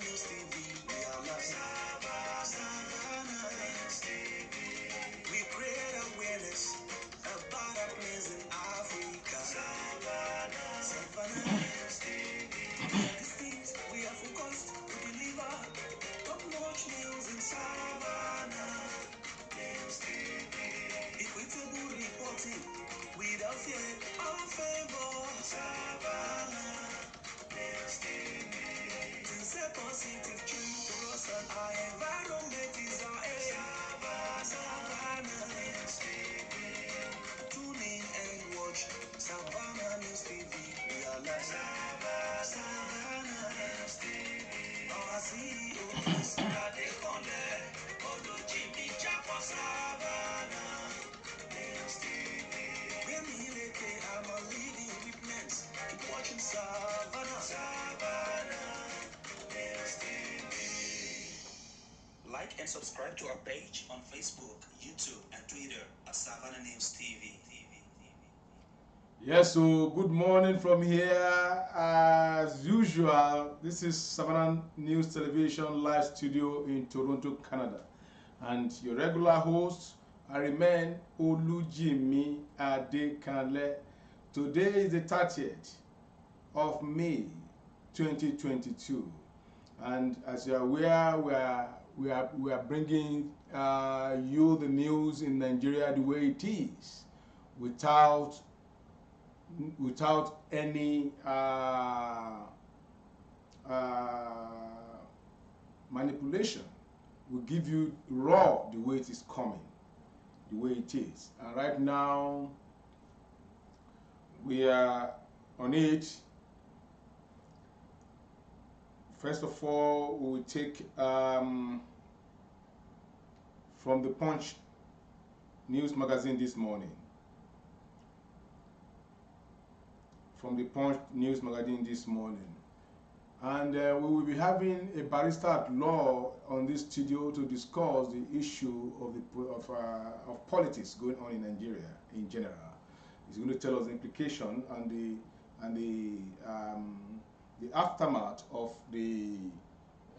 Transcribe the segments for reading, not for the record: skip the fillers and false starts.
News TV, we are live. Savannah News TV. We create awareness about our place in Africa. Savannah News TV. These things we are focused to deliver top-notch news in Savannah News TV. Equitable reporting without fear or favor. Savannah News TV. To set positive change for us and our environment is our aim. Savannah News TV. Tune in and watch Savannah News TV. We are live. Savannah News TV. Our CEO is Adekunle Olojibi for Savannah News TV. I'm a living witness. Keep watching Savannah News TV. Like and subscribe to our page on Facebook, YouTube, and Twitter at Savannah News TV. Yes, so good morning from here. As usual, this is Savannah News Television live studio in Toronto, Canada. And your regular host, I remain Olujimi Adekanle. Today is the 30th of May 2022. And as you are aware, we are bringing you the news in Nigeria the way it is, without any manipulation. We give you raw the way it is coming, the way it is. And right now we are on it. First of all, we will take from the Punch News magazine this morning. From the Punch News magazine this morning. And we will be having a barrister at law on this studio to discuss the issue of politics going on in Nigeria in general. He's going to tell us the implication and the aftermath of the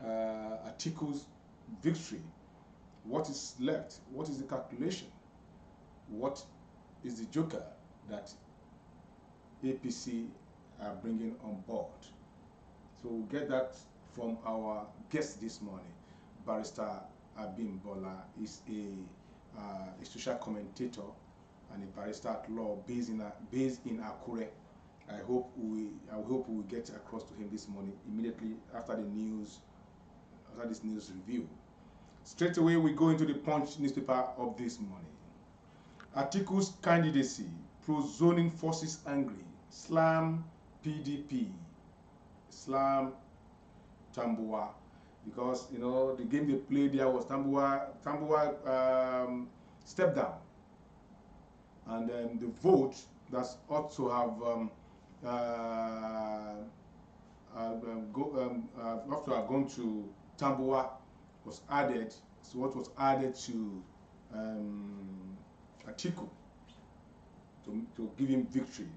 Atiku's victory. What is left? What is the calculation? What is the joker that APC are bringing on board? So we'll get that from our guest this morning. Barrister Abimbola is a social commentator and a barrister at law based in Akure. I hope we will get across to him this morning immediately after this news review. Straight away we go into the Punch newspaper of this morning. Atiku's candidacy, pro-zoning forces angry. Slam PDP, slam Tambuwa, because the game they played there was Tambuwa stepped down, and then the vote that's ought to have gone to Tambuwa was added. So what was added to Atiku to give him victory.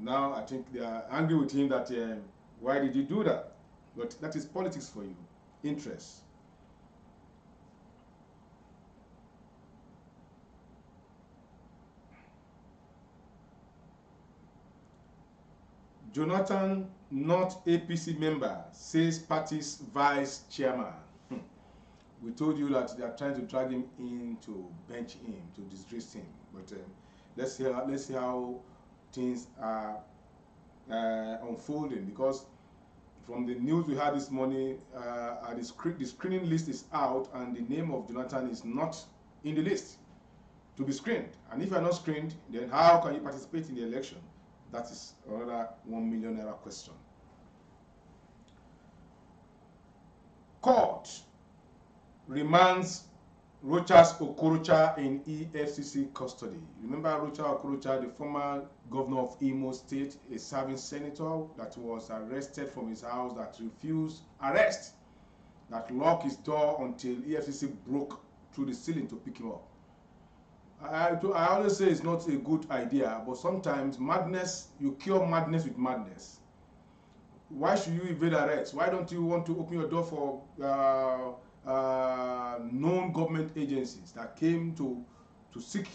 Now I think they are angry with him that why did you do that? But that is politics for you, interest. Jonathan, not APC member, says party's vice chairman. We told you that they are trying to drag him in to bench him, to disgrace him. But let's see how things are unfolding, because from the news we had this morning, the screening list is out and the name of Jonathan is not in the list to be screened. And if you are not screened, then how can you participate in the election? That is another $1 million question. Court remands Rochas Okorocha in EFCC custody. Remember Rochas Okorocha, the former governor of Imo State, a serving senator that was arrested from his house, that refused arrest, that locked his door until EFCC broke through the ceiling to pick him up. I always say it's not a good idea, but sometimes madness, you cure madness with madness. Why should you evade arrest? Why don't you want to open your door for known government agencies that came to seek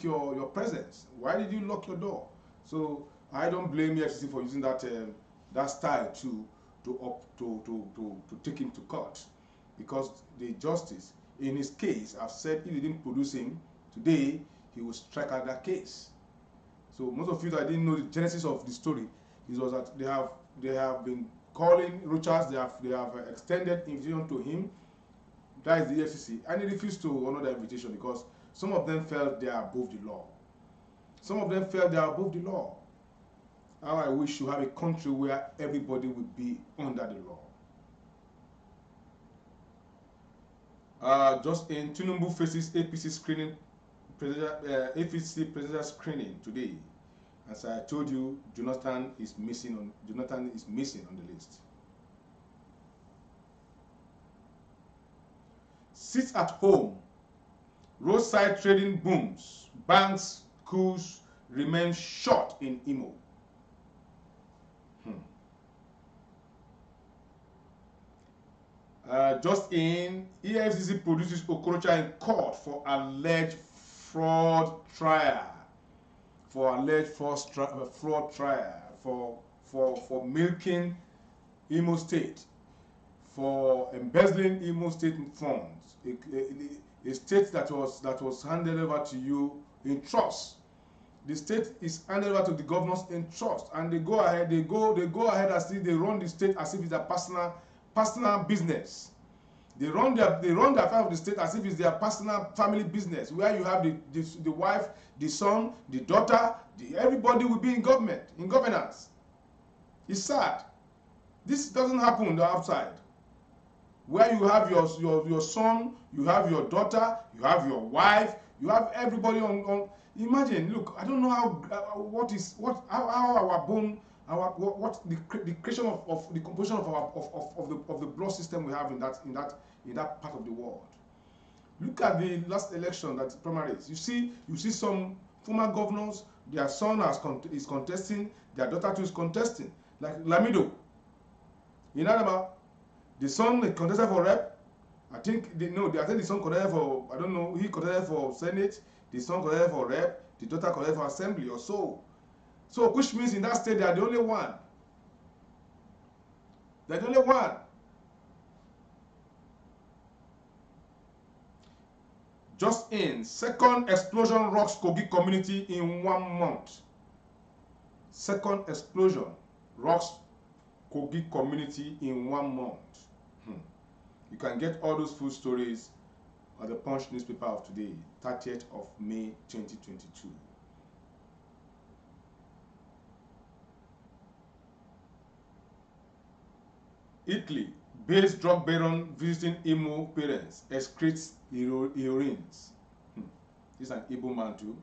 your presence? Why did you lock your door? So I don't blame EFCC for using that style to take him to court, because the justice in his case have said if they didn't produce him today, he will strike out that case. So most of you that didn't know the genesis of the story, it was that they have been calling Rochas, they have extended invitation to him, that is the EFCC, and he refused to honor the invitation because some of them felt they are above the law. Some of them felt they are above the law. How I wish to have a country where everybody would be under the law. Just in Tinubu faces APC screening, APC presidential screening today. As I told you, Jonathan is missing on the list. Sits at home. Roadside trading booms. Banks, schools remain short in Imo. Just in, EFCC produces Okorocha in court for alleged fraud trial. For milking Imo State, for embezzling Imo State funds, a state that was handed over to you in trust. The state is handed over to the governors in trust, and they go ahead as if they run the state as if it's a personal business. They run the affair of the state as if it's their personal family business, where you have the wife, the son, the daughter, everybody will be in governance. It's sad. This doesn't happen on the outside, where you have your son, you have your daughter, you have your wife, you have everybody on. Imagine, look, I don't know the creation of the composition of the blood system we have in that part of the world. Look at the last election, that primaries. You see some former governors, their son is contesting, their daughter too is contesting. Like Lamido in Adama, the son contested for rep. I think the son contested for, I don't know, he contested for Senate, the son contested for rep, the daughter contested for assembly or so. So, which means in that state they are the only one. They're the only one. Just in, second explosion rocks Kogi community in 1 month. Second explosion rocks Kogi community in 1 month. You can get all those full stories on the Punch newspaper of today, 30th of May 2022. Italy, based drug baron visiting Imo parents, excretes urines. This is an Igbo man too.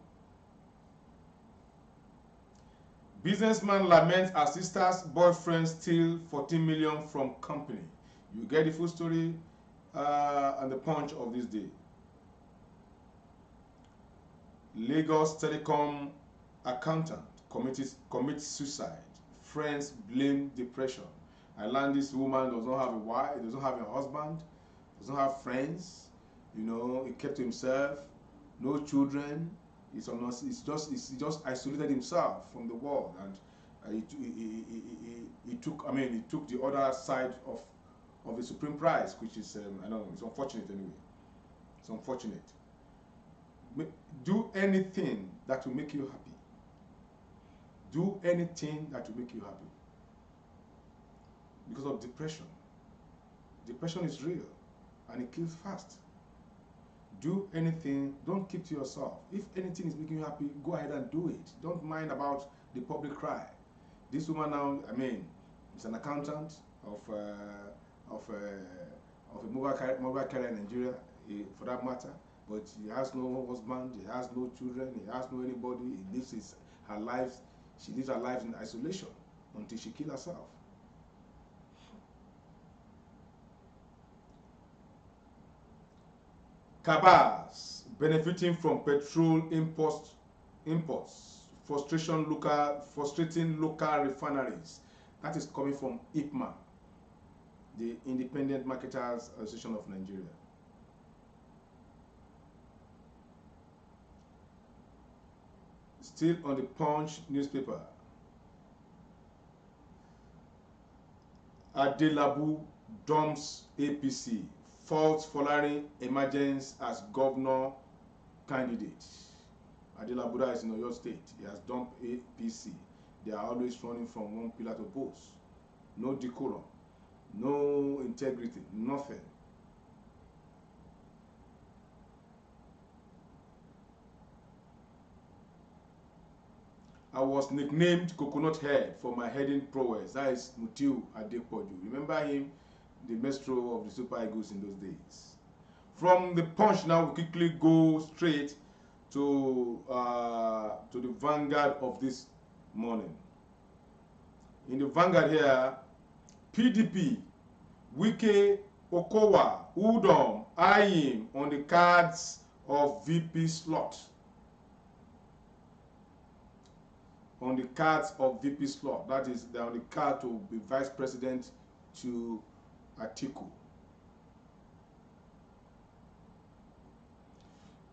Businessman laments as sister's boyfriend steal 14 million from company. You get the full story on the Punch of this day. Lagos Telecom accountant commits suicide. Friends blame depression. I learned this woman does not have a wife, doesn't have a husband, doesn't have friends. You know, he kept to himself, no children. He just isolated himself from the world, and he took the other side of the supreme prize, which is I don't know. It's unfortunate anyway. It's unfortunate. Do anything that will make you happy. Do anything that will make you happy. Because of depression. Depression is real, and it kills fast. Do anything, don't keep to yourself. If anything is making you happy, go ahead and do it. Don't mind about the public cry. This woman now, is an accountant of a mobile carrier in Nigeria, for that matter. But he has no husband, he has no children, he has no anybody. He lives her life. She lives her life in isolation until she kills herself. Cabals benefiting from petrol imports, frustrating local refineries. That is coming from IPMA, the Independent Marketers Association of Nigeria. Still on the Punch newspaper, Adelabu dumps APC, faults Folarin emergence as governor candidate. Adelabu is in Oyo State. He has dumped APC. They are always running from one pillar to post. No decorum, no integrity, nothing. I was nicknamed Coconut Head for my heading prowess. That is Mutiu Adepoju. Remember him, the maestro of the Super Eagles in those days. From the Punch now, we quickly go straight to the Vanguard of this morning. In the Vanguard here, PDP, Wike, Okowa, Udom, eyeing on the cards of VP slot. On the cards of VP slot. That is, they're on the card to be vice president to Atiku.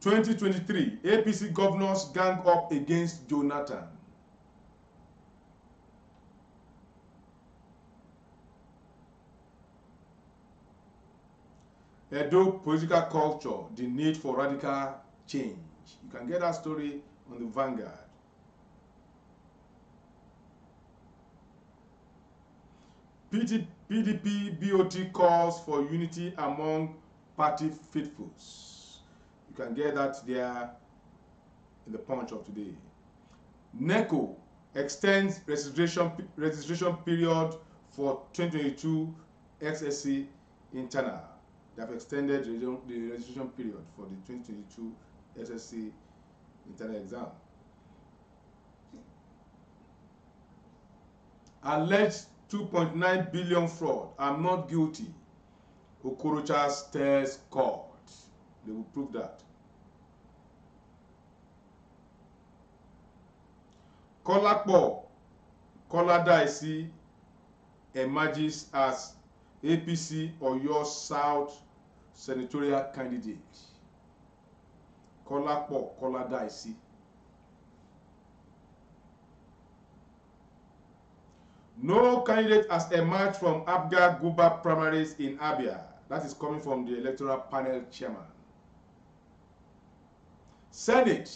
2023, APC governors gang up against Jonathan. Edo political culture, the need for radical change. You can get that story on the Vanguard. PDP BOT calls for unity among party faithfuls. You can get that there in the Punch of today. NECO extends registration period for 2022 XSC internal. They have extended the registration period for the 2022 SSC internal exam. Alleged 2.9 billion fraud. I'm not guilty. Okorocha stares court. They will prove that. Kolakpo Koladaisi emerges as APC Oyo South senatorial candidate. Kolakpo Koladaisi. No candidate has emerged from Abga Guba primaries in Abia. That is coming from the electoral panel chairman. Senate,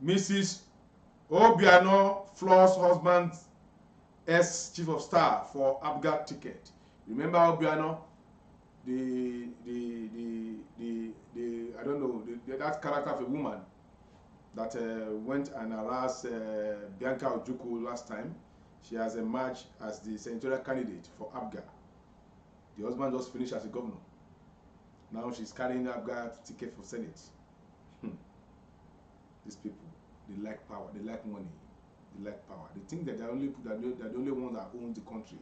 Mrs. Obiano floors husband as chief of staff for Abga ticket. Remember Obiano, the I don't know, that character of a woman that went and harassed Bianca Ojukwu last time. She has emerged as the senatorial candidate for Abga. The husband just finished as a governor. Now she's carrying the Abga ticket for Senate. These people, they like power, they like money, they like power. They think that they're the only ones that own the country.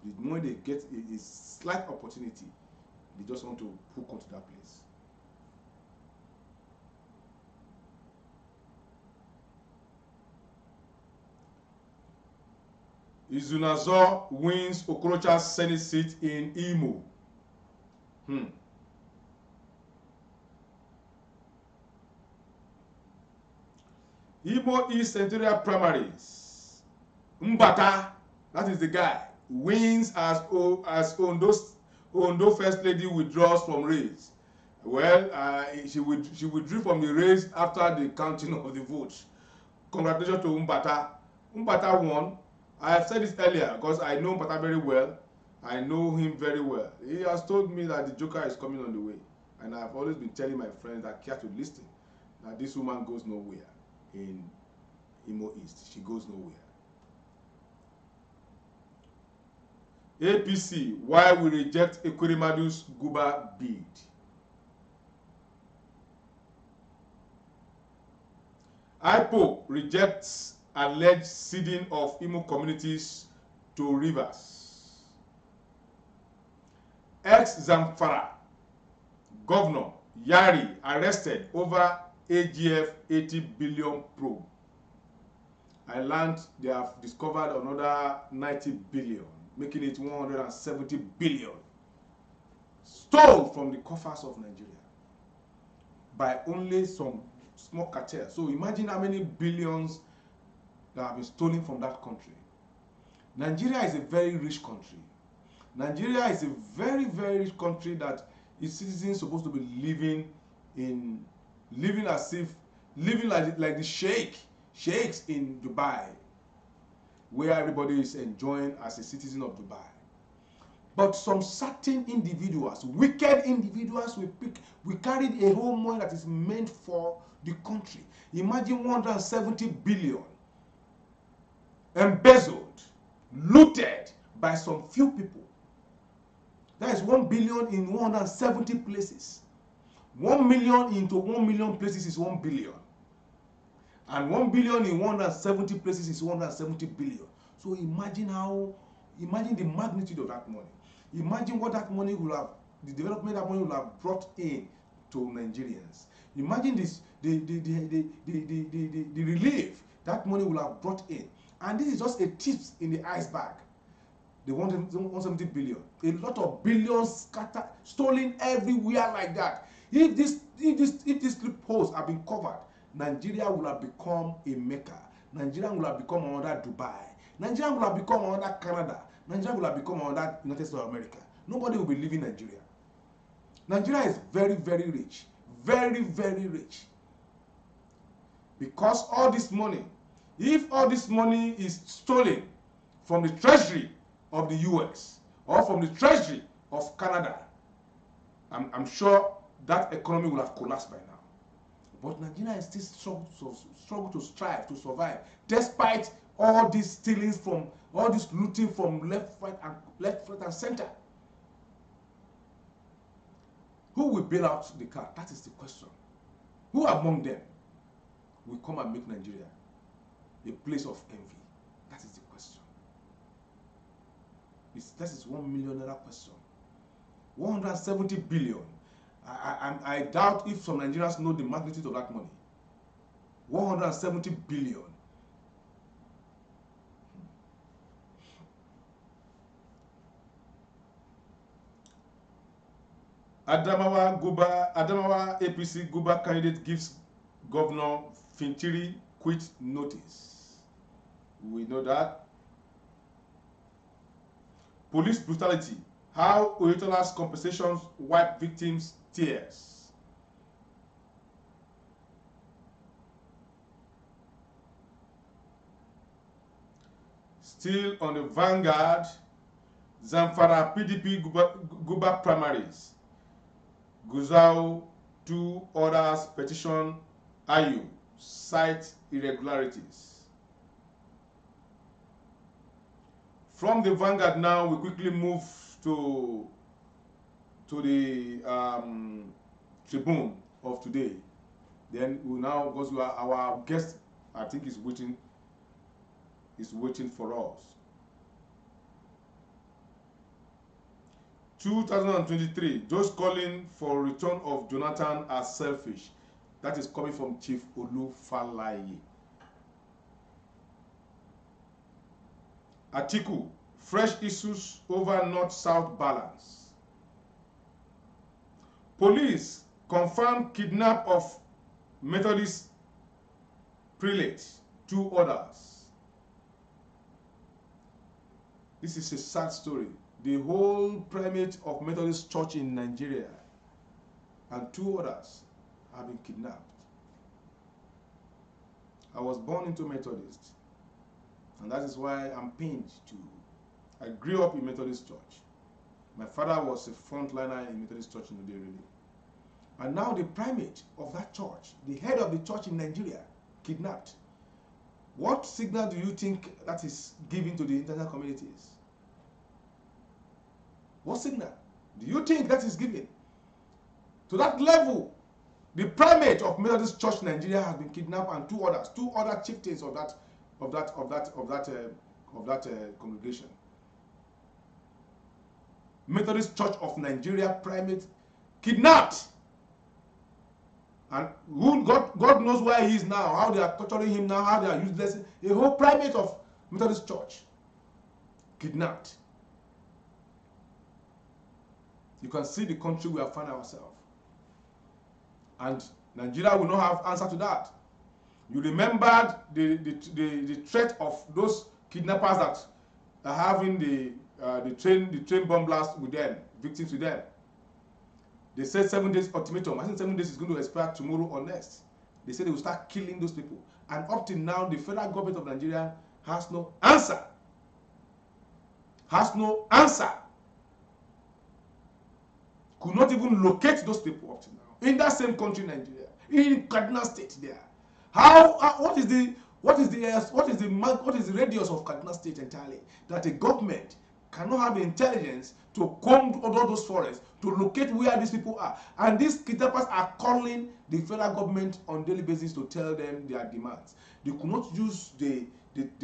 The moment they get a slight opportunity, they just want to hook onto that place. Izunazo wins Okorocha's Senate seat in Imo. Imo East senatorial primaries. Mbata, that is the guy, wins as Ondo First Lady withdraws from race. Well, she withdrew from the race after the counting of the votes. Congratulations to Mbata. Mbata won. I have said this earlier because I know Mbata very well. I know him very well. He has told me that the Joker is coming on the way. And I've always been telling my friends that care to listen that this woman goes nowhere in Imo East. She goes nowhere. APC, why we reject Ekwerimadu's Guba bid. IPO rejects alleged ceding of Imo communities to rivers. Ex-Zamfara Governor Yari arrested over AGF 80 billion probe. I learned they have discovered another 90 billion, making it 170 billion, stole from the coffers of Nigeria by only some small cartel. So imagine how many billions that have been stolen from that country. Nigeria is a very rich country. Nigeria is a very, very rich country that its citizens supposed to be living like the sheikhs in Dubai, where everybody is enjoying as a citizen of Dubai. But some certain individuals, wicked individuals, we carried a whole money that is meant for the country. Imagine 170 billion embezzled, looted by some few people. That is 1 billion in 170 places. 1 million into 1 million places is 1 billion. And 1 billion in 170 places is 170 billion. So imagine the magnitude of that money. Imagine what that money will have, the development that money will have brought in to Nigerians. Imagine this, the relief that money will have brought in. And this is just a tip in the iceberg. The 170 billion. A lot of billions scattered, stolen everywhere like that. If these loopholes have been covered, Nigeria will have become a Mecca. Nigeria will have become another Dubai. Nigeria will have become another Canada. Nigeria will have become another United States of America. Nobody will be leaving Nigeria. Nigeria is very, very rich. Very, very rich. Because all this money, if all this money is stolen from the treasury of the US or from the treasury of Canada, I'm sure that economy will have collapsed by now. But Nigeria is still struggle to strive to survive, despite all these stealings from, all this looting from left, right, and center. Who will bail out the car? That is the question. Who among them will come and make Nigeria a place of envy? That is the question. That is 1 million naira question. 170 billion. I doubt if some Nigerians know the magnitude of that money. 170 billion. Adamawa APC Guba candidate gives Governor Fintiri quit notice. We know that. Police brutality. How Oyetola's compensations wipe victims' tears. Still on the vanguard, Zamfara PDP Guba primaries. Guzau 2 orders petition Ayu cite irregularities. From the vanguard now, we quickly move to the Tribune of today. Then we now, because our guest, I think, is waiting for us. 2023, those calling for return of Jonathan are selfish. That is coming from Chief Olu Falaye. Atiku, fresh issues over north-south balance. Police confirm kidnap of Methodist prelate, 2 others. This is a sad story. The whole primate of Methodist Church in Nigeria and 2 others have been kidnapped. I was born into Methodist, and that is why I'm pained too. I grew up in Methodist Church. My father was a frontliner in Methodist Church in Uderele. And now the primate of that church, the head of the church in Nigeria, kidnapped. What signal do you think that is giving to the international communities? What signal do you think that is given? To that level, the primate of Methodist Church in Nigeria has been kidnapped, and 2 other chieftains of that congregation. Methodist Church of Nigeria primate kidnapped. And who God knows where he is now, how they are torturing him now, how they are useless. A whole primate of Methodist Church kidnapped. You can see the country we have found ourselves. And Nigeria will not have answer to that. You remembered the threat of those kidnappers that are having the train bomb blast with them, victims with them. They said 7 days ultimatum. I think 7 days is going to expire tomorrow or next. They said they will start killing those people. And up till now, the federal government of Nigeria has no answer. Has no answer. Could not even locate those people up till now. In that same country, Nigeria, in Kaduna State, there. What is the radius of Kaduna State entirely? That a government cannot have the intelligence to comb all those forests to locate where these people are, and these kidnappers are calling the federal government on daily basis to tell them their demands. They could not use the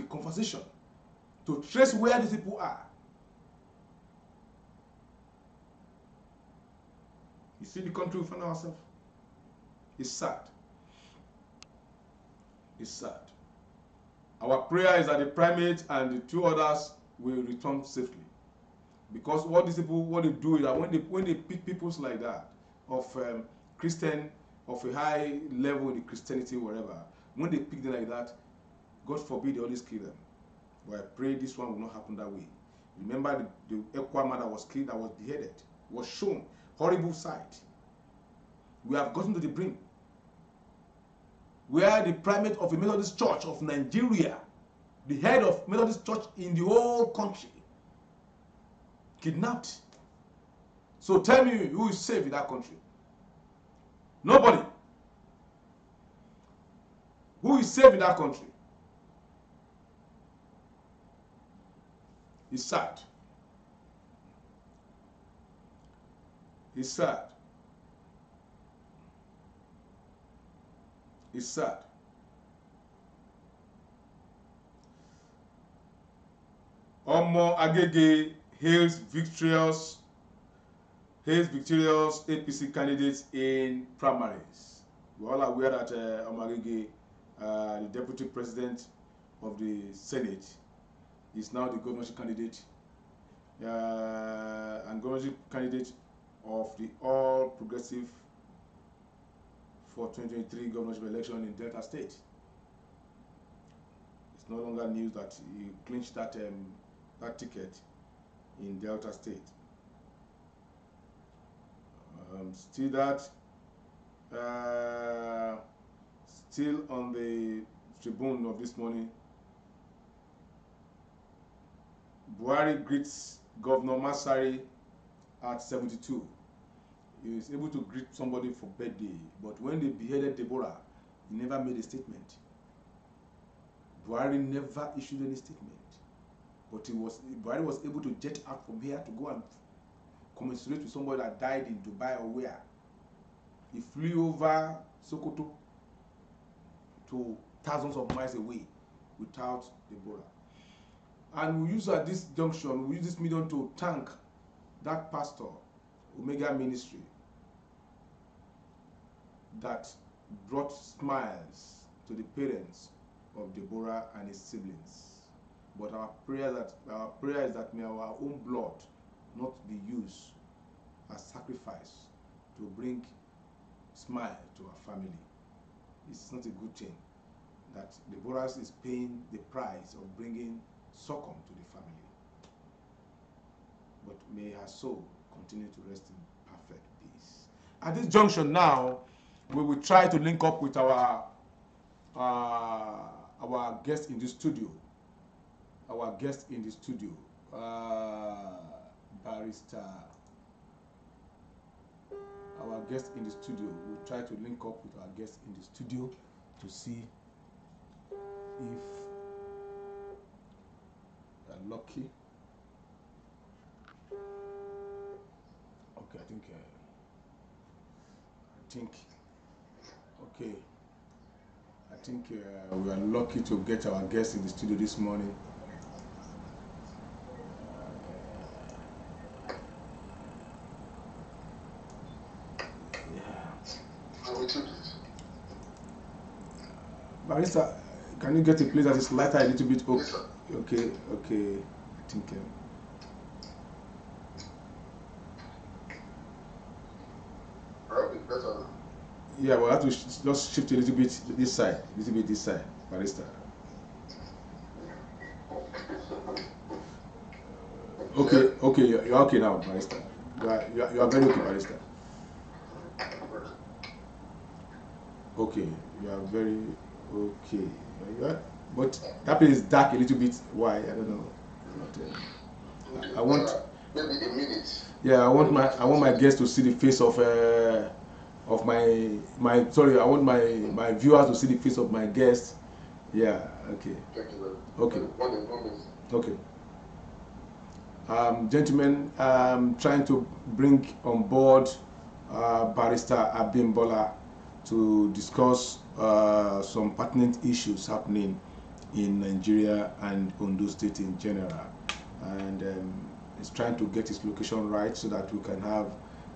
conversation to trace where these people are. You see the country we find ourselves? It's sad. It's sad. Our prayer is that the primate and the 2 others will return safely. Because what these people, what they do is that when they pick peoples like that, of Christian, of a high level in Christianity, whatever, when they pick them like that, God forbid they always kill them. But I pray this one will not happen that way. Remember the Ekwa man that was killed, that was beheaded, was shown. Horrible sight. We have gotten to the brink where the primate of the Methodist Church of Nigeria, the head of Methodist Church in the whole country, kidnapped. So tell me who is safe in that country? Nobody. Who is safe in that country? It's sad. It's sad. It's sad. Omo Agege hails victorious APC candidates in primaries. We're all aware that Omo Agege, the deputy president of the Senate, is now the governorship candidate and governorship candidate of the All Progressive for 2023 governorship election in Delta State. It's no longer news that he clinched that ticket in Delta State. Still on the Tribune of this morning, Buhari greets Governor Masari at 72. He was able to greet somebody for birthday, but when they beheaded Deborah, he never made a statement. Buhari never issued any statement, but Buhari was able to jet out from here to go and commiserate with somebody that died in Dubai or where. He flew over Sokoto to thousands of miles away without Deborah. And we use at this junction, we use this medium to thank that pastor, Omega Ministry, that brought smiles to the parents of Deborah and his siblings. But our prayer is that may our own blood not be used as sacrifice to bring smile to our family. It's not a good thing that Deborah is paying the price of bringing succumb to the family. But may her soul continue to rest in perfect peace. At this junction now, we will try to link up with our guest in the studio. Our guest in the studio, Barrister. Our guest in the studio. We'll try to link up with our guest in the studio to see if we are lucky. Okay, I think we are lucky to get our guest in the studio this morning. How would you please? Barrister, can you get a place that is lighter a little bit? Yes, sir. Okay. I think. Better now. Yeah, we'll have to just shift a little bit this side, Barrister. Okay, you're okay now, Barrister. You are very okay, Barrister. Okay, you are very okay. But that place is dark a little bit. Why? I don't know. I want maybe a minute. Yeah, I want my guests to see the face of my sorry. I want my viewers to see the face of my guests. Yeah. Okay. Thank you very much. Okay. One minute. Okay. Gentlemen, trying to bring on board Barrister Abimbola to discuss some pertinent issues happening in Nigeria and Ondo State in general, and he's trying to get his location right so that we can have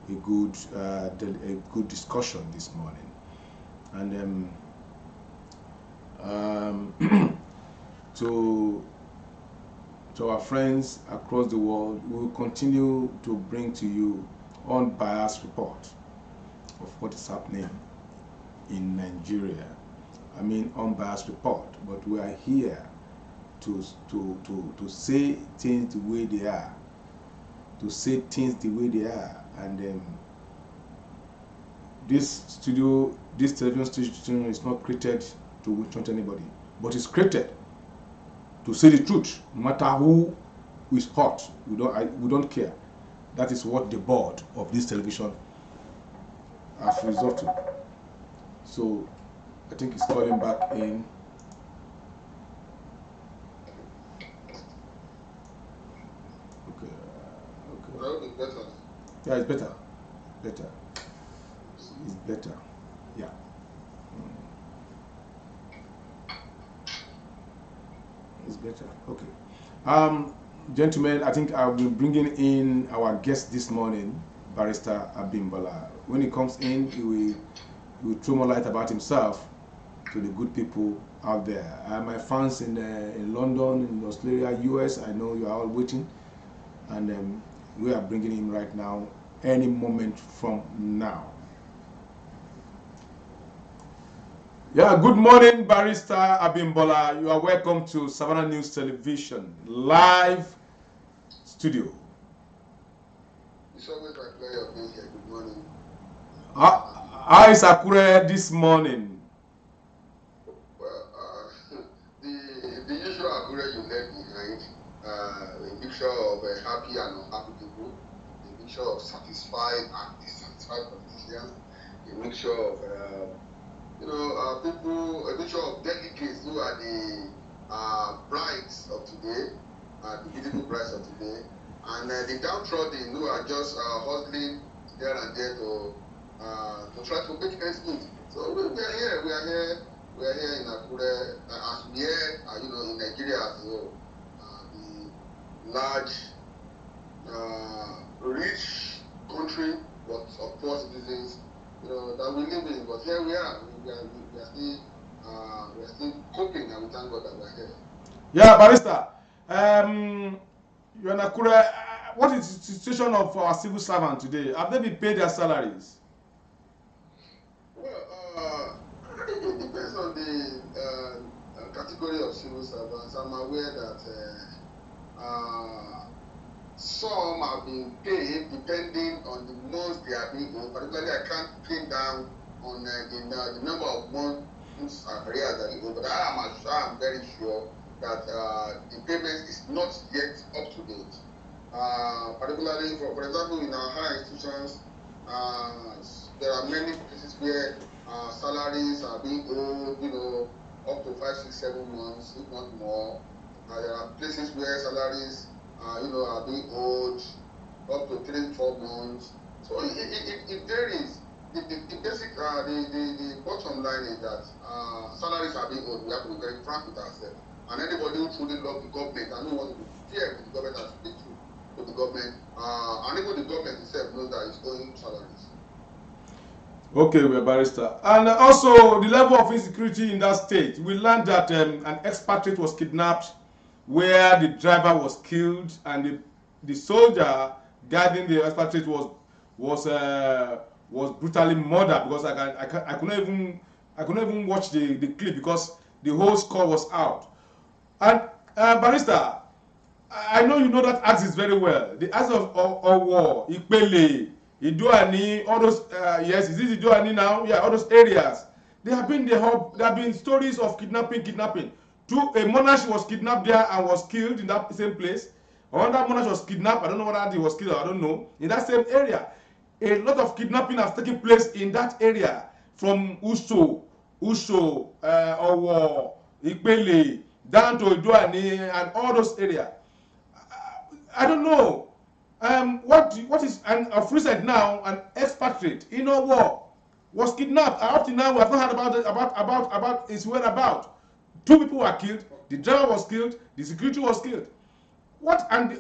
a good discussion this morning. And to our friends across the world, we will continue to bring to you unbiased report of what is happening in Nigeria. I mean unbiased report, but we are here to say things the way they are, and this television station is not created to witch anybody, but it's created to say the truth, no matter who is hot. We don't care. That is what the board of this television has resolved to. So I think he's calling back in. Okay. Yeah, it's better. It's better. Yeah. It's better. Okay. Gentlemen, I think I'll be bringing in our guest this morning, Barrister Abimbola. When he comes in, he will throw more light about himself to the good people out there. My fans in London, in Australia, US, I know you are all waiting, and we are bringing him right now, any moment from now. Yeah, good morning, Barrister Abimbola. You are welcome to Savannah News Television live studio. It's always my pleasure being here. Good morning. How is Akure this morning? Well, the usual Akure you left behind, a mixture of happy and unhappy people, a mixture of satisfied and dissatisfied politicians, a mixture of people, a mixture of delegates who are the brides of today, the beautiful brides of today, and the downtrodden who are just hustling here and there to try to make ends meet. So we are here in Akure, as we are, in Nigeria as well, the large, rich country, but of poor citizens, that we live in. But here we are. We are still coping, and we thank God that we are here. Yeah, Barrister. You're in Akure. What is the situation of our civil servants today? Have they been paid their salaries? Well, it depends on the category of civil servants. I'm aware that some have been paid depending on the months they are being owed. Particularly, I can't pin down on the number of months arrears that they owe, but I'm very sure that the payment is not yet up to date. Particularly, for example, in our higher institutions, there are many places where salaries are being owed, up to 5, 6, 7 months, if not more. There are places where salaries, are being owed up to 3, 4 months. So it varies. The basic, the bottom line is that salaries are being owed. We have to be very frank with ourselves. And anybody who truly loves the government and who wants to be fair with the government and speak to the government, and even the government itself knows that it's owing salaries. Okay, we're barrister. And also the level of insecurity in that state. We learned that an expatriate was kidnapped, where the driver was killed, and the soldier guarding the expatriate was brutally murdered, because I couldn't even watch the clip because the whole score was out. And barrister, I know you know that axis very well. The axis of Owo, Ipele, Idoani, all those yes, is this Idoani now? Yeah, all those areas. There have been stories of kidnapping. A monarch was kidnapped there and was killed in that same place. Another monarch was kidnapped. I don't know whether he was killed or I don't know. In that same area, a lot of kidnapping has taken place in that area, from Uso, Owo, Ipele, down to Idoani and all those areas. I don't know. What is a free side now? An expatriate in a war was kidnapped. Up to now, we have not heard about his whereabouts. 2 people were killed. The driver was killed. The security was killed. What and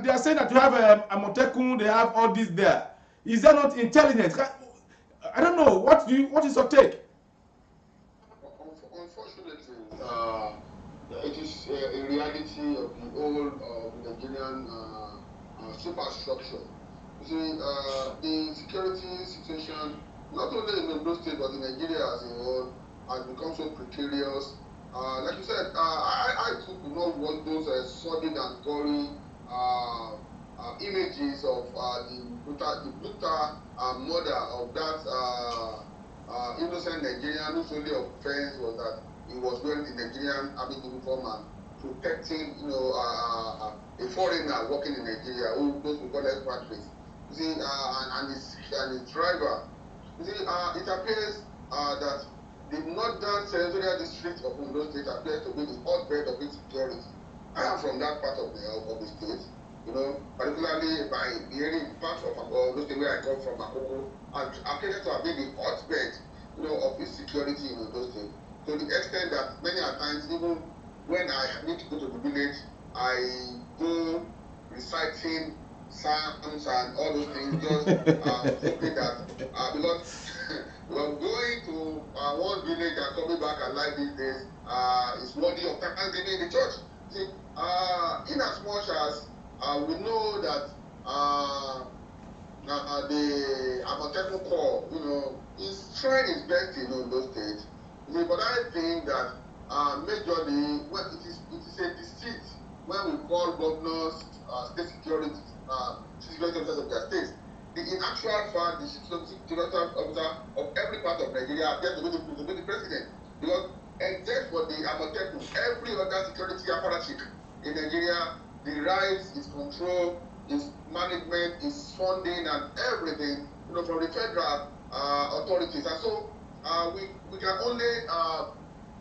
they are saying that you have a Amotekun. They have all this there. Is there not intelligence? I don't know. What is your take? Unfortunately, it is a reality of the whole Nigerian superstructure. You see, the security situation, not only in Ondo State but in Nigeria as a whole, has become so precarious. Like you said, I too could not want those sordid and gory images of the brutal murder of that innocent Nigerian whose only offense was that he was wearing the Nigerian army uniform and protecting, a foreigner working in Nigeria, who those we call expatriates. You see, and his driver. You see, it appears that the northern senatorial district of Ondo State appears to be the hotbed of insecurity. I am from that part of the state, particularly by the area part of Ondo State where I come from, Akoko, and appears to have been the hotbed, of insecurity in Ondo State. To the extent that many a times, even when I need to go to the village, I go reciting psalms and all those things, just hoping that because going to one village and coming back alive these days is worthy of thanksgiving in the church. See, in as much as we know that the Amotekun Corps, is trying its best in those states. But I think that majorly, it is a deceit when we call governors state security officers of their states. In actual fact, the security officer of every part of Nigeria appears to be the president. Because except for the Amotekun, every other security apparatus in Nigeria derives its control, its management, its funding, and everything, from the federal authorities. And so we can only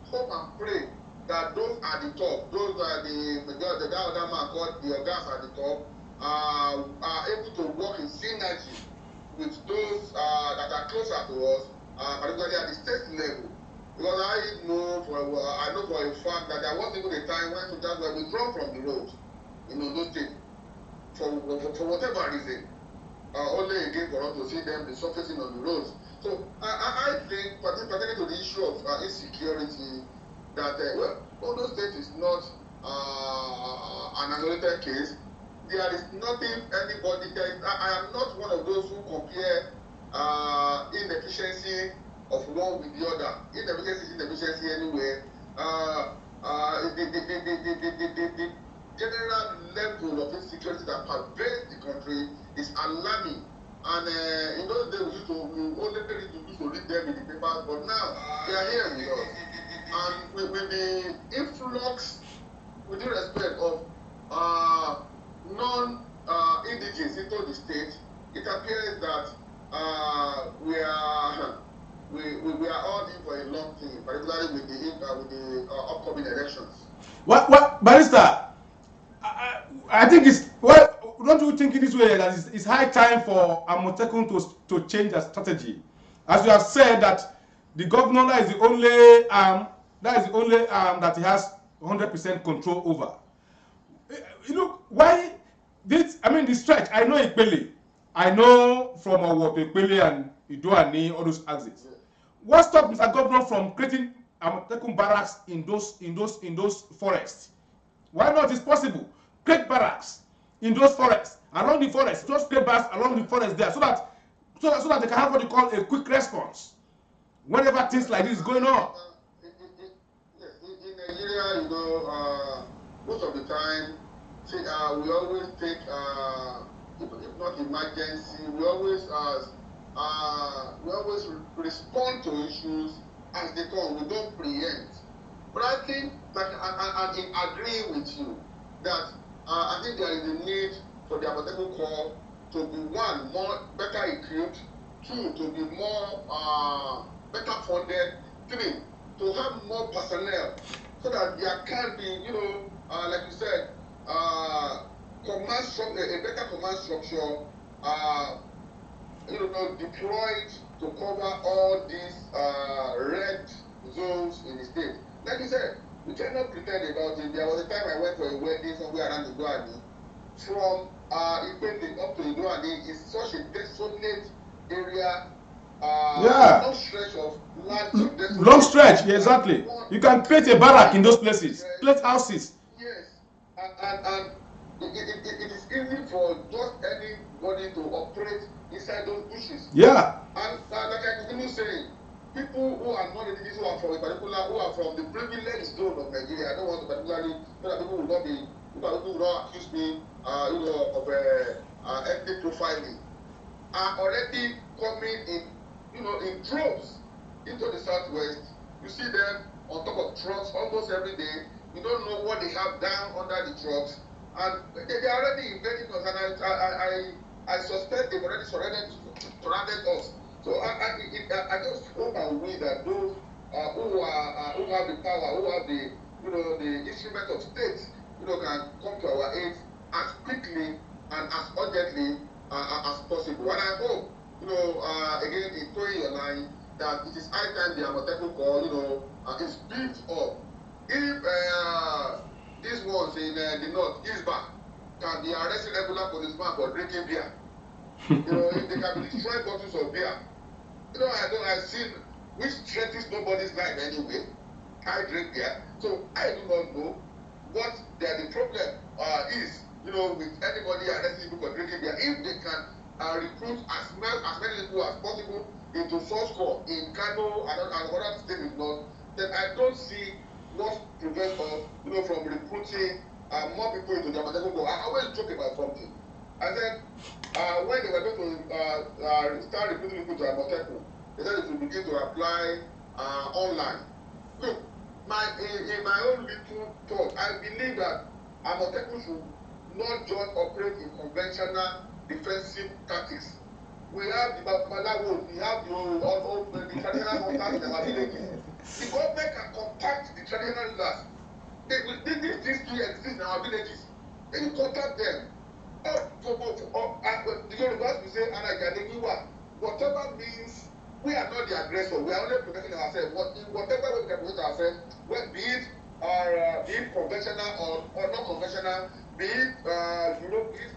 hope and pray that those at the top, those are the other man called the organs at the top, are able to work in synergy with those that are closer to us, particularly at the state level. Because I know for a fact that there was even a time when soldiers were withdrawn from the road in Ondo State for whatever reason. Only again for us to see them resurfacing on the roads. So I think, particularly to the issue of insecurity, that Ondo State is not an isolated case. There is nothing anybody can. I am not one of those who compare inefficiency of one with the other. Inefficiency anywhere. The general level of insecurity that pervades the country is alarming. And in those days we only used to read them in the papers, but now they are here with us. And with the influx, with the respect of non-indigenous into the state, it appears that we are all in for a long thing, particularly with the upcoming elections. What, Barrister? I think it's don't you think in this way that it's high time for Amotekun to change their strategy? As you have said that the governor is the only arm that he has 100% control over. Why this? I mean, the stretch. I know Ipele. I know from Owo to Ipele and Idoani, all those axes. What stopped Mr. Governor from creating Amotekun barracks in those forests? Why not? It's possible. Create barracks in those forests, along the forest. Just create barracks along the forest there, so that they can have what you call a quick response whenever things like this is going on. In Nigeria, most of the time, we always take, if not emergency, we always respond to issues as they come. We don't preempt. But I think that I agree with you that I think there is a need for the Amotekun Corps to be one, better equipped, two, to be more better funded, three, to have more personnel, so that there can be, like you said, a better command structure, deployed to cover all these red zones in the state. Like you said, we cannot pretend about it. There was a time I went for a wedding somewhere around Idoani. From Ikwete up to Idoani is such a desolate area. Long stretch of land. Long stretch, yeah, exactly. You can create a barrack in those places, create houses. Yes, and it is easy for just anybody to operate inside those bushes. Yeah. And like I continue saying, people who are not indigenous, who are from a particular, who are from the privileged zone of Nigeria, I don't want to particularly, so that people will not accuse me, of ethnic profiling, are already coming in droves into the southwest. You see them on top of trucks almost every day. You don't know what they have down under the trucks, and they are already invading us. And I suspect they've already surrounded us. So I just hope and wish that those who have the power, who have the instrument of state, can come to our aid as quickly and as urgently as possible. And I hope, again, in towing your line, that it is high time the Amotekun Corps, is built up. If these ones in the north, Isba, can be arresting regular policemen for drinking beer, if they can be destroying bottles of beer, I've seen, which threatens nobody's life anyway. I drink beer, so I do not know what the problem is, with anybody arresting people for drinking beer. If they can recruit as many people as possible into source corps in Kano and other states in North, then I don't see what prevents us, from recruiting more people into the Amotekun Corps. I always joke about something. I said, when they were going to start recruiting people to Amotekun, they said they should begin to apply online. Look, in my own little thought, I believe that Amotekun should not just operate in conventional defensive tactics. We have the Babalawo, we have the traditional hunters in our villages. The government can contact the traditional rulers. These two exist in our villages. Then you contact them. The Yorubas will say, whatever means, we are not the aggressor. We are only protecting ourselves. Whatever way we can protect ourselves, be it conventional or not conventional, be it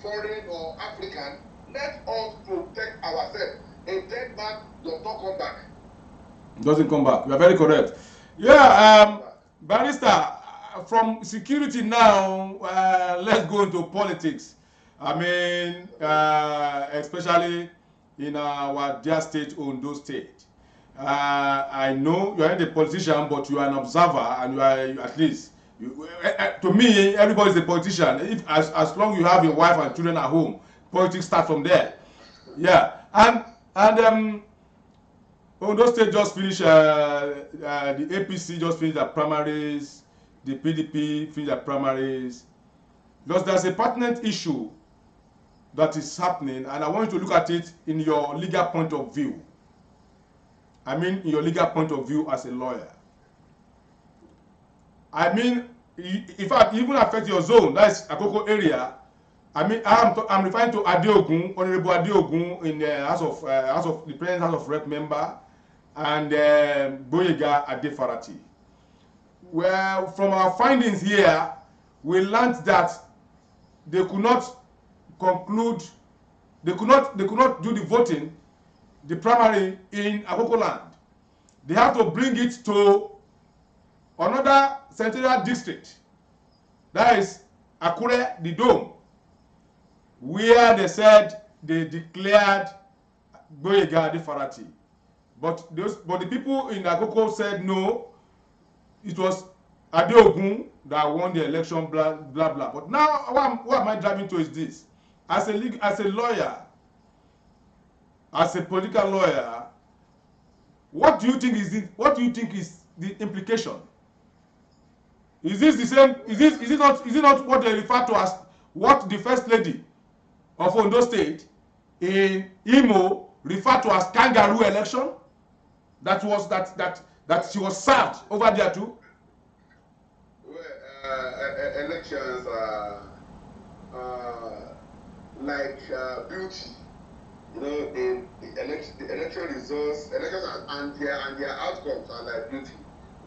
foreign or African, let us protect ourselves. A dead man does not come back. Doesn't come back. You are very correct. Yeah, Barrister, from security now, let's go into politics. I mean, especially in our dear state, Ondo State. I know you are not a politician, but you are an observer, and you are at least. To me, everybody is a politician. If as long you have your wife and children at home, politics start from there. Yeah, and Ondo State just finished. The APC just finished their primaries. The PDP finished their primaries. There's a pertinent issue that is happening, and I want you to look at it in your legal point of view. I mean, in your legal point of view as a lawyer. I mean, in fact, even affect your zone, that's Akoko area. I mean, I'm referring to Adeogun, Honorable Adeogun, in the House of the President House of Rep member, and Boyega Adefarati. Well, from our findings here, we learned that they could not conclude, they could not do the voting the primary in Akoko land, they have to bring it to another central district, that is Akure, the Dome, where they said they declared Gboyega Adefarati. But the people in Akoko said no, it was Adeogun that won the election, blah blah blah. But now what am I driving to is this: as a lawyer, as a political lawyer, what do you think is the implication? Is this the same? Is it not what they refer to as what the first lady of Ondo State in Imo referred to as kangaroo election? That she was served over there too. Well, elections are like beauty. You know, the election results, elections and their outcomes are like beauty,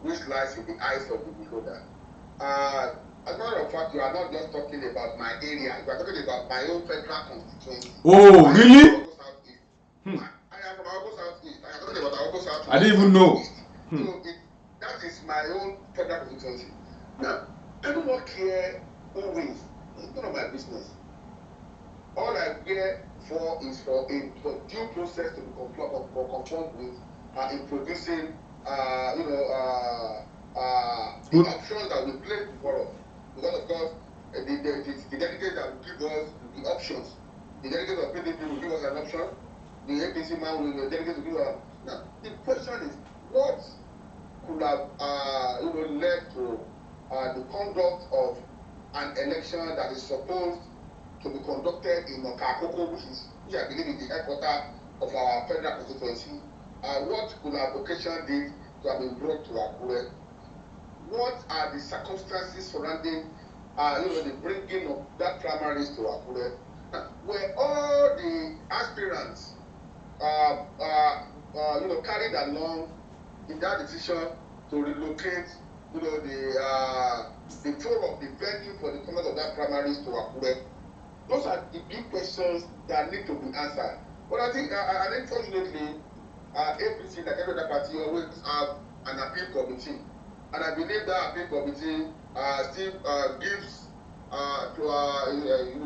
which lies in the eyes of the beholder. As a matter of fact, you are not just talking about my area, you are talking about my own federal constituency. Oh, really? I am from Ago Southeast. I am talking about Ago Southeast. I didn't even know. So that is my own federal constituency. Now, I do not care who wins. It's none of my business. All I care for is for due process to be conformed with in producing, the options that we place before us. Because of course, the delegate that will give us the options. The delegate of PDP will give us an option. The APC man will delegate to give us. Now, the question is, what could have led to the conduct of an election that is supposed to be conducted in Okakoko, which I believe is the headquarters of our federal constituency? What could have occasioned it to have been brought to Akure? What are the circumstances surrounding the bringing of that primaries to Akure? Were all the aspirants carried along in that decision to relocate the floor of the venue for the conduct of that primaries to Akure? Those are the big questions that need to be answered. But I think, unfortunately, APC, like every other party, always have an appeal committee. And I believe that appeal committee still gives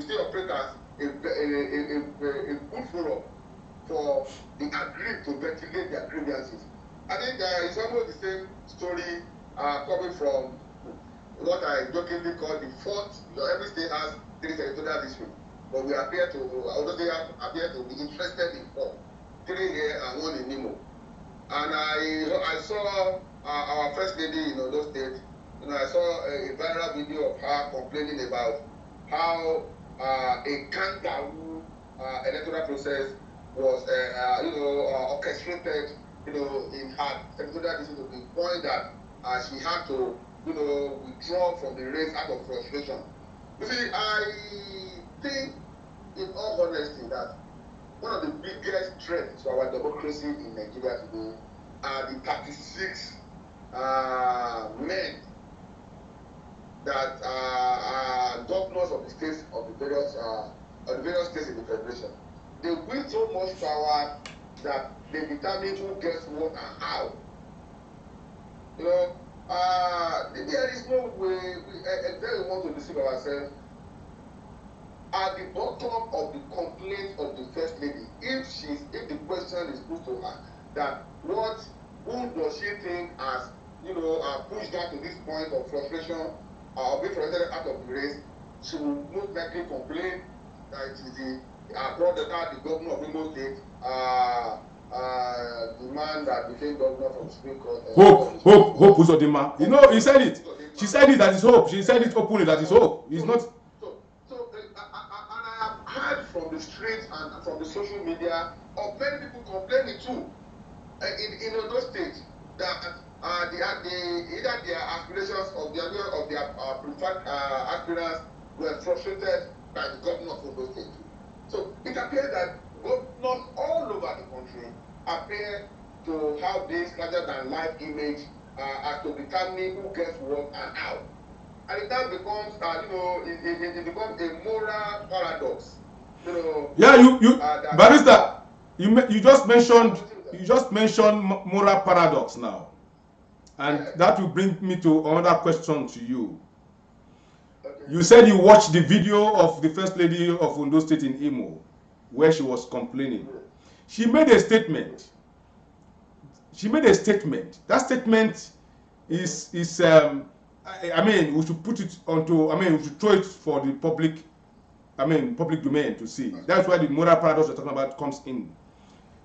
still operate as a good forum for the aggrieved to ventilate their grievances. I think it's almost the same story coming from what I jokingly call the fourth. Every state has 3 territorial districts, but we appear to, although they appear to be interested in 4, 3 here and 1 in Nimo. And I saw our first lady in Ondo State. I saw a viral video of her complaining about how a kangaroo electoral process was, orchestrated, in her territorial district to the point that she had to, withdraw from the race out of frustration. You see, I think, in all honesty, that one of the biggest threats to our democracy in Nigeria today are the 36 men that are governors of the states of the various states in the federation. They wield so much power that they determine who gets what and how. There is no way we want to deceive ourselves. At the bottom of the complaint of the first lady, if the question is put to her that who does she think has pushed her to this point of frustration or being frustrated out of the race, she will most likely complain that it is the brother, the governor of Imo State, the man that became governor from Supreme Court. Hope Uzodinma. He said it. She said it, that is Hope. She said it openly, that is Hope. It's not. Heard from the streets and from the social media of many people complaining too in Ondo State that either their aspirations of their preferred aspirants were frustrated by the governor of Ondo State. So it appears that governors all over the country appear to have this larger than life image as to determine who gets what and how. And it now becomes, it becomes a moral paradox. Yeah, Barrister, You just mentioned moral paradox now, and that will bring me to another question to you. You said you watched the video of the First Lady of Ondo State in Imo, where she was complaining. She made a statement. That statement is I mean, we should put it onto. I mean, we should throw it for the public. I mean, public domain to see. That's why the moral paradox we're talking about comes in.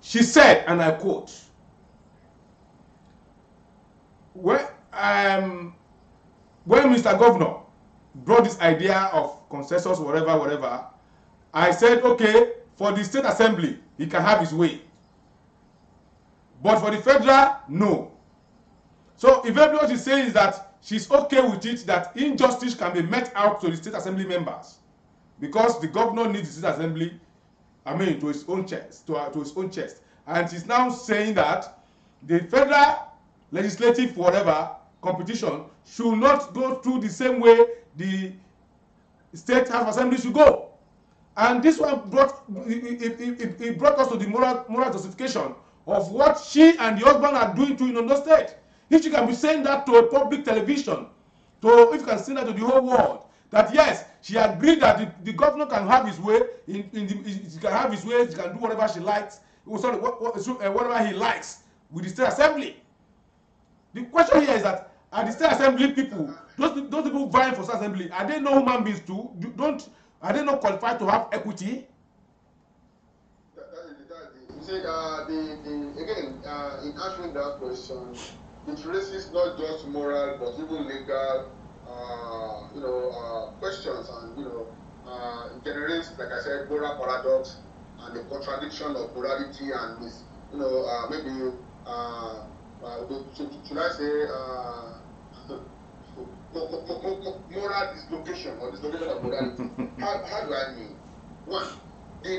She said, and I quote, when Mr. Governor brought this idea of consensus, whatever, I said, okay, for the state assembly, he can have his way. But for the federal, no. So if what she's saying is that she's okay with it, that injustice can be met out to the state assembly members, because the governor needs the state assembly, I mean, to his own chest, to his own chest. And she's now saying that the federal legislative competition should not go through the same way the state house assembly should go. And this one brought us to the moral justification of what she and the husband are doing to in Ondo State. If she can be saying that to a public television, if you can say that to the whole world, that yes, she agreed that the governor can have his way, he can have his way, he can do whatever she likes, whatever he likes with the state assembly. The question here is that are the state assembly people, those people vying for state assembly, are they not human beings too? Are they not qualified to have equity? You see, again, in answering that question, it raises not just moral but even legal, questions, and it generates, like I said, moral paradox and the contradiction of morality and this, maybe should I say moral dislocation or dislocation of morality. How do I mean? One, the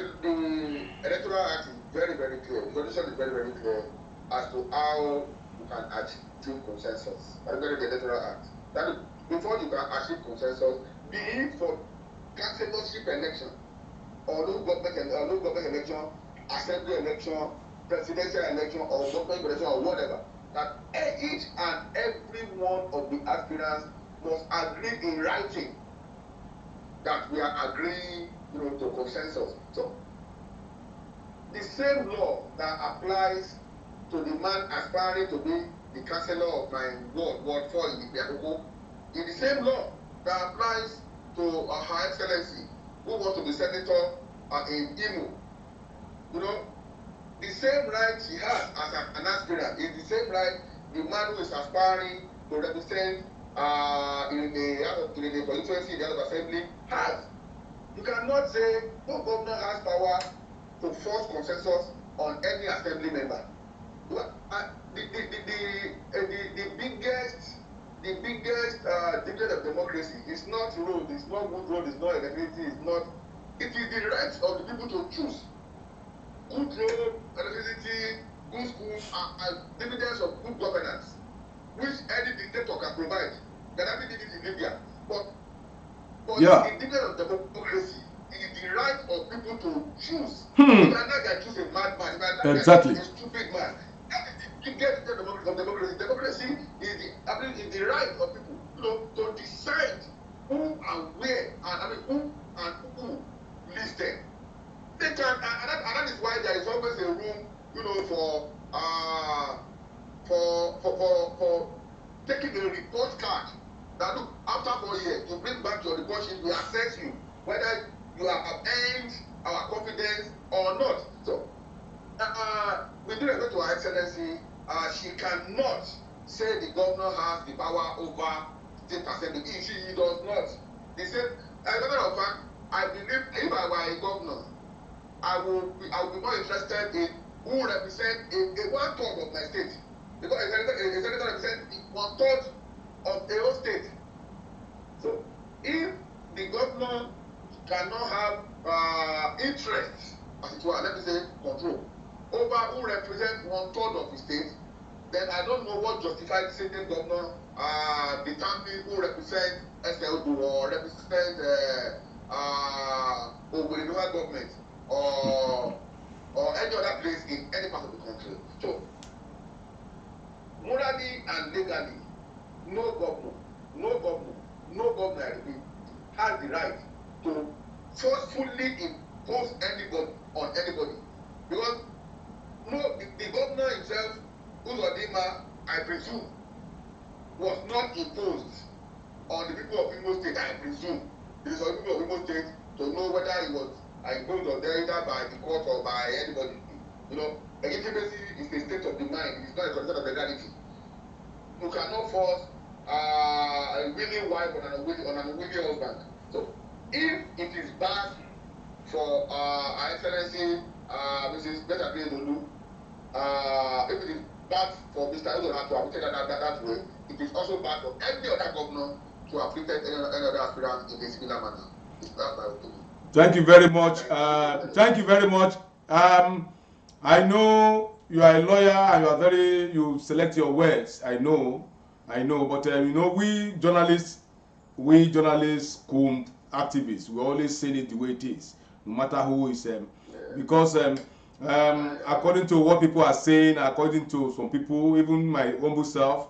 Electoral Act is very, very clear. The constitution is very, very clear as to how you can achieve consensus. Particularly the Electoral Act. That is, before you can achieve consensus, be it for councillorship election, or no government election, assembly election, presidential election, or government election, or whatever, that each and every one of the aspirants must agree in writing that we are agreeing, to consensus. So the same law that applies to the man aspiring to be the councillor of my ward 4 in Ibiakoko, is the same law that applies to Her Excellency who wants to be senator in Imo. The same right she has as an aspirant is the same right the man who is aspiring to represent in the constituency in the other assembly has. You cannot say no governor has power to force consensus on any assembly member. The biggest defect of democracy is not road, it's not good road, it's not electricity, it's not. It is the right of the people to choose good road, electricity, good schools, and dividends of good governance, which any dictator can provide. Gaddafi did it in Libya, but yeah. The dividend of democracy is the right of people to choose. If I can choose a madman, if I exactly. choose a stupid man, that is the biggest defect of democracy. Democracy is the right of people, to decide who and where, and who leads them. They can, and that is why there is always a room, for taking a report card. That look, after 4 years, you bring back your report sheet, we assess you whether you have earned our confidence or not. So, with respect to Her Excellency, she cannot say the governor has the power over state assembly. She does not. They said, as a matter of fact, I believe if I were a governor, I would be more interested in who represent a 1/3 of my state. Because a senator represents 1/3 of the whole state. So if the governor cannot have interest, as it were, let me say control, over who represents 1/3 of the state, then I don't know what justified the sitting governor determining who represents SLD or represents Owerri local government or or any other place in any part of the country. So, morally and legally, no governor, I repeat, has the right to forcefully impose anybody on anybody. Because the governor himself, Uzodinma, I presume, was not imposed on the people of Imo State, I presume. It is on the people of Imo State to know whether he was imposed on them either by the court or by anybody. You know, legitimacy is a state of the mind. It is not a concept of legality. You cannot force a willing wife on an unwilling husband. So, if it is bad for Her Excellency Mrs. Betta Lulu, if it is bad for Mr. Uzoha to have taken that way, it is also bad for any other governor to have treated any other aspirant in a similar manner. That's my opinion. Thank you very much. Thank you very much. I know you are a lawyer and you select your words. I know, but you know, we journalists, activists, we always say it the way it is, no matter who is, because according to what people are saying, according to some people, even my humble self,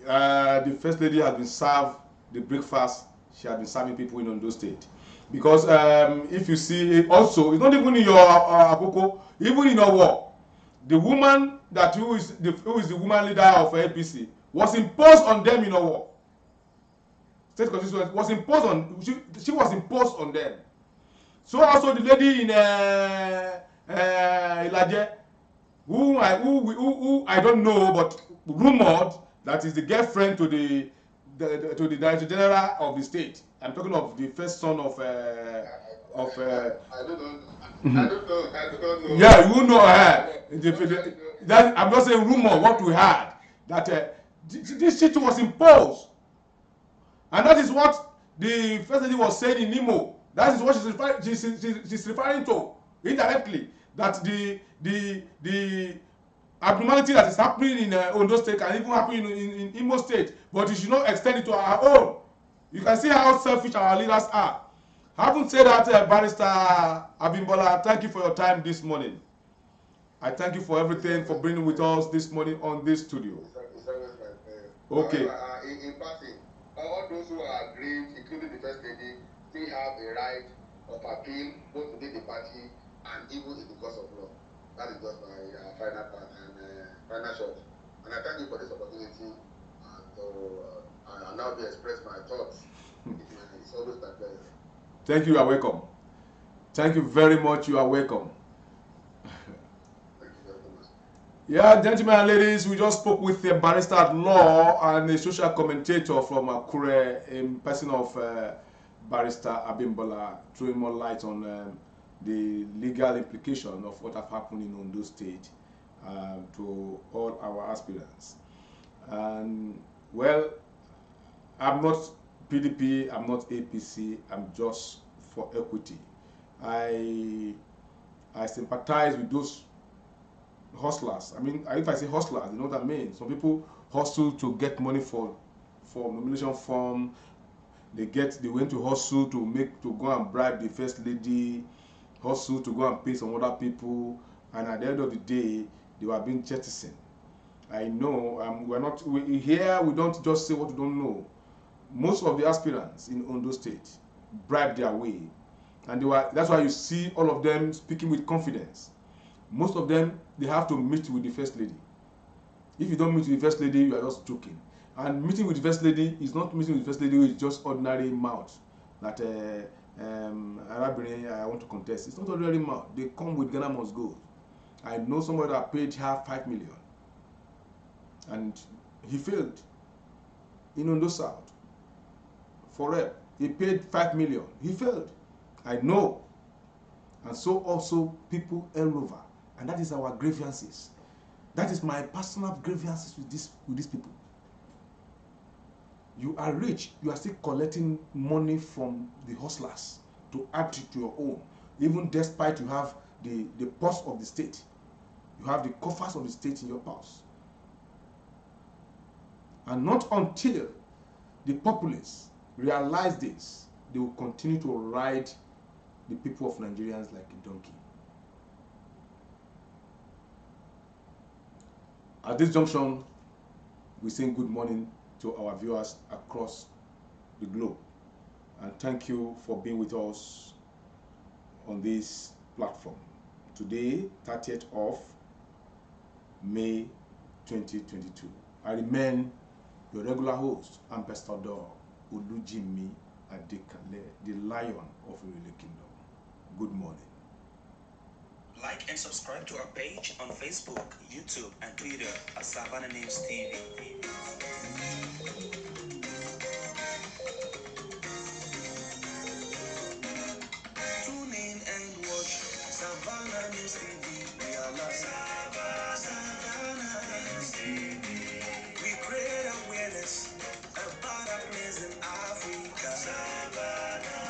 the First Lady has been served the breakfast she has been serving people in Ondo State. Because if you see, also, it's not even in your Akoko, even in our work, the woman who is the woman leader of APC was imposed on them in our work. State constituency was imposed on, she was imposed on them. So also the lady in Ilaje, who I don't know, but rumored that is the girlfriend to the Director General of the state. I'm talking of the first son of I don't know. I don't know. Yeah, you know her. That I'm not saying rumor. What we had that this shit was imposed, and that is what the First Lady was saying in Imo. That is what she's referring to indirectly. That the abnormality that is happening in Ondo State can even happen in Imo State, but you should not extend it to our own. You can see how selfish our leaders are. Having said that, Barrister Abimbola, thank you for your time this morning. I thank you for everything, for being with us this morning on this studio. Okay. However, in passing, all those who are aggrieved, including the First Lady, still have a right of appeal both within the party and even in the course of law. That is just my final part and final shot. And I thank you for this opportunity. I now express my thoughts. It's always my pleasure. Thank you. You are welcome. Thank you very much. You are welcome. Thank you very much. Yeah, gentlemen and ladies, we just spoke with a barrister at law and a social commentator from Akure in person of Barrister Abimbola, throwing more light on the legal implication of what have happened in Ondo State to all our aspirants. And well, I'm not PDP, I'm not APC, I'm just for equity. I sympathize with those hustlers. I mean, if I say hustlers, you know what I mean? Some people hustle to get money for nomination form. They went to hustle to go and bribe the First Lady, hustle to go and pay some other people, and at the end of the day, they were being jettisoned. I know here we don't just say what we don't know. Most of the aspirants in Ondo State bribed their way, and that's why you see all of them speaking with confidence. Most of them, they have to meet with the First Lady. If you don't meet with the First Lady, you are just joking. And meeting with the First Lady is not meeting with the First Lady with just ordinary mouth that I want to contest. It's not ordinary mouth. They come with Ghana must go. I know somebody that paid her 5 million, and he failed in Ondo South. For real, he paid 5 million. He failed. I know. And so also people all over, and that is our grievances. That is my personal grievances with these people. You are rich, you are still collecting money from the hustlers to add to your own, even despite you have the purse of the state. You have the coffers of the state in your purse. And not until the populace realize this, they will continue to ride the people of Nigerians like a donkey. At this junction, we say good morning to our viewers across the globe, and thank you for being with us on this platform. Today, 30th of May 2022. I remain your regular host, Ambassador Olujimi Adekale, the Lion of Irele Kingdom. Good morning. Like and subscribe to our page on Facebook, YouTube, and Twitter at Savannah News TV. Tune in and watch Savannah News TV. We are live. Savannah News TV. We create awareness about our place in Africa.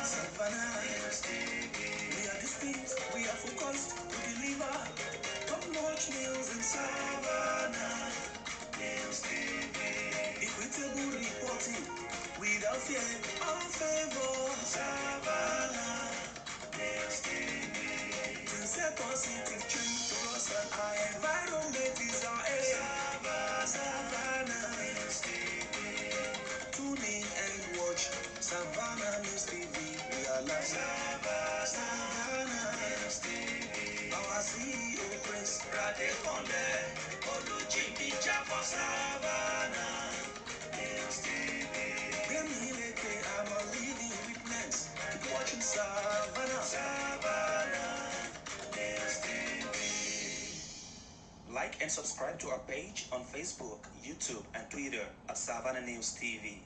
Savannah News TV. We are distinct, we are focused, we deliver top-notch news in Savannah News TV. Equitable reporting without fear or favor. Savannah News TV. To set positive change for us and our environment is our aim. Savannah News TV. Tune in and watch Savannah News TV. We are live. Savannah News TV. Our CEO Prince Radekonde Olujimi Japo. Savannah News TV. Gbemi Leke, I'm a living witness. Keep watching Savannah. Savannah News TV. Like and subscribe to our page on Facebook, YouTube, and Twitter at Savannah News TV.